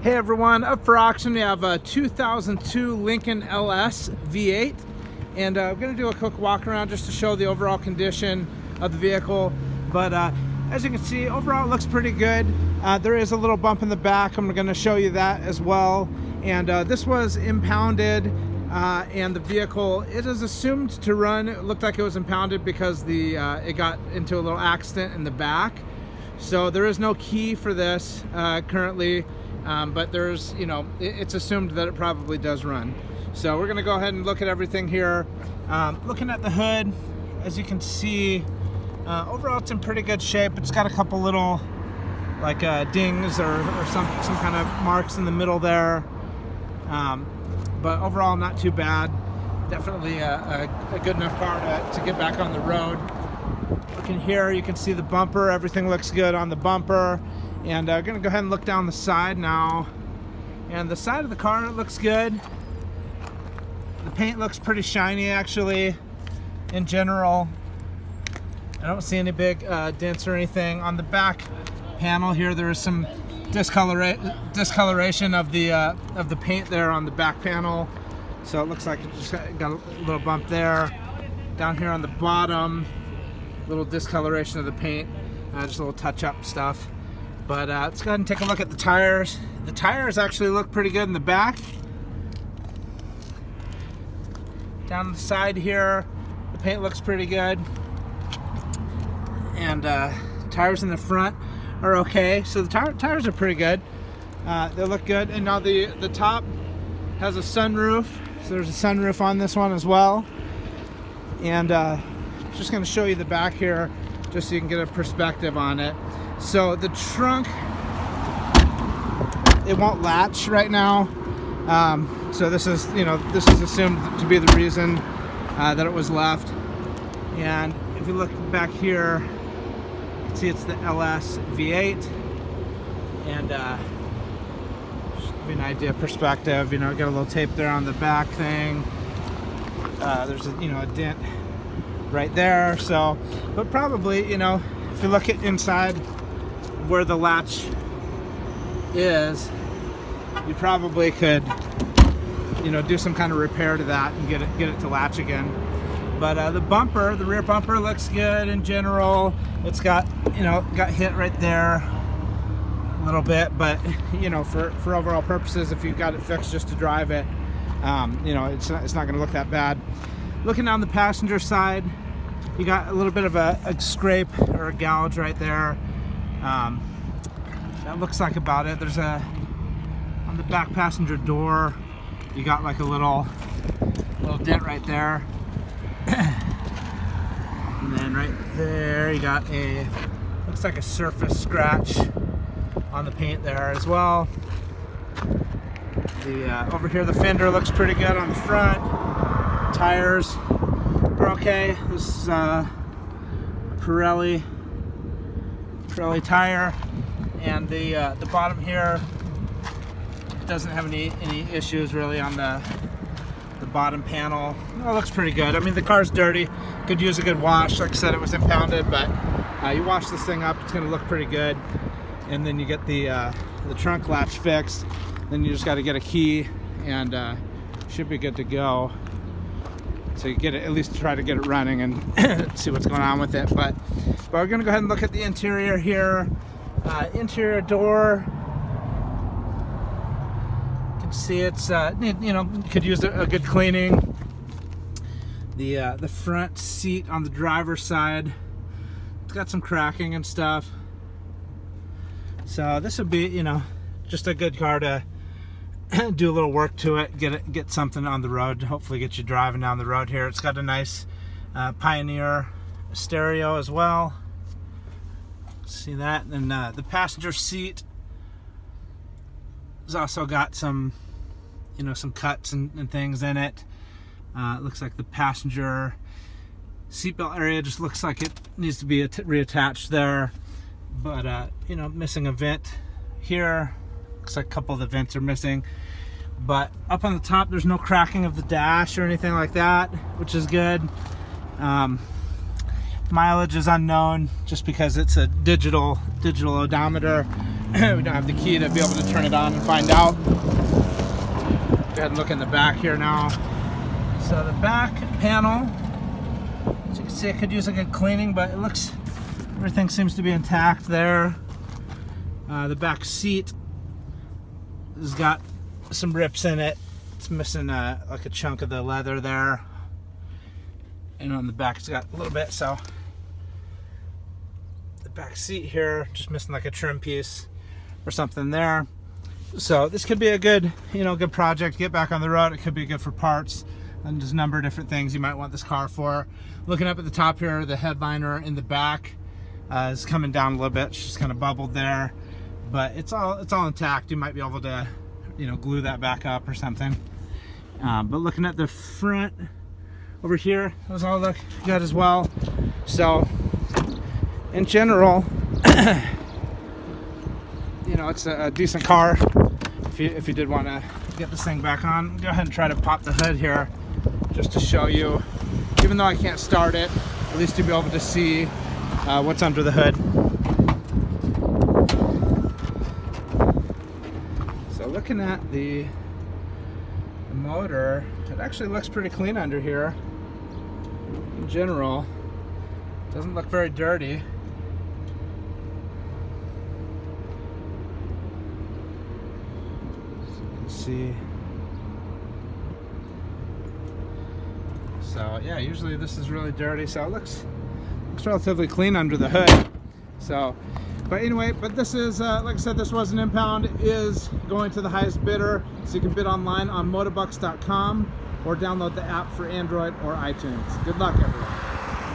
Hey everyone, up for auction we have a 2002 Lincoln LS V8, and I'm going to do a quick walk around just to show the overall condition of the vehicle. But as you can see, overall it looks pretty good. There is a little bump in the back. I'm going to show you that as well. And this was impounded, and the vehicle, it is assumed to run. It looked like it was impounded because it got into a little accident in the back. So there is no key for this currently. But there's, it's assumed that it probably does run. So we're gonna go ahead and look at everything here. Looking at the hood, as you can see, overall it's in pretty good shape. It's got a couple little like dings or some kind of marks in the middle there. But overall not too bad. Definitely a good enough car to get back on the road. Looking here, you can see the bumper. Everything looks good on the bumper. And I'm gonna go ahead and look down the side now. And the side of the car looks good. The paint looks pretty shiny actually, in general. I don't see any big dents or anything. On the back panel here, there is some discoloration of the paint there on the back panel. So it looks like it just got a little bump there. Down here on the bottom, little discoloration of the paint, just a little touch-up stuff. But let's go ahead and take a look at the tires. The tires actually look pretty good in the back. Down the side here, the paint looks pretty good. And tires in the front are okay. So the tires are pretty good. They look good. And now the top has a sunroof. So there's a sunroof on this one as well. And just going to show you the back here just so you can get a perspective on it. So the trunk, it won't latch right now. So this is assumed to be the reason that it was left. And if you look back here, you can see it's the LS V8. And just to give you an idea of perspective, got a little tape there on the back thing. There's a dent right there. So, but probably, if you look at inside where the latch is, you probably could do some kind of repair to that and get it to latch again. But the rear bumper looks good in general. It's got got hit right there a little bit, but for overall purposes, if you've got it fixed just to drive it, it's not going to look that bad. Looking down the passenger side, you got a little bit of a scrape or a gouge right there. That looks like about it. There's on the back passenger door, you got like a little dent right there. And then right there, you got looks like a surface scratch on the paint there as well. Over here, the fender looks pretty good on the front. Tires are okay. This is a Pirelli tire, and the bottom here doesn't have any issues really on the bottom panel. It looks pretty good. I mean, the car's dirty, could use a good wash. Like I said, it was impounded, but you wash this thing up, it's going to look pretty good. And then you get the trunk latch fixed. Then you just got to get a key, and should be good to go. So you at least try to get it running and see what's going on with it. But we're going to go ahead and look at the interior here. Interior door, you can see it's could use a good cleaning. The front seat on the driver's side, it's got some cracking and stuff. So this would be just a good car to do a little work to it, get something on the road, hopefully get you driving down the road here. It's got a nice Pioneer stereo as well. See that? And the passenger seat has also got some some cuts and things in it. It looks like the passenger seatbelt area just looks like it needs to be reattached there, but missing a vent here. Looks like a couple of the vents are missing, but up on the top there's no cracking of the dash or anything like that, which is good. Mileage is unknown just because it's a digital odometer. we don't have the key to be able to turn it on and find out. Go ahead and look in the back here now. So the back panel, as you can see, it could use a good cleaning, but it looks, everything seems to be intact there. The back seat has got some rips in it. It's missing like a chunk of the leather there. And on the back it's got a little bit, so the back seat here just missing like a trim piece or something there. So this could be a good, good project. Get back on the road. It could be good for parts, and there's a number of different things you might want this car for. Looking up at the top here, the headliner in the back is coming down a little bit. It's just kind of bubbled there, but it's all intact. You might be able to, glue that back up or something. But looking at the front over here, those all look good as well. So in general, it's a decent car. If you did want to get this thing back on, go ahead and try to pop the hood here just to show you. Even though I can't start it, at least you'll be able to see what's under the hood. So looking at the motor, it actually looks pretty clean under here. In general, doesn't look very dirty. So you can see. So yeah, usually this is really dirty, so it looks relatively clean under the hood. So, but anyway, this is like I said, this was an impound. It is going to the highest bidder, so you can bid online on motobucks.com or download the app for Android or iTunes. Good luck, everyone.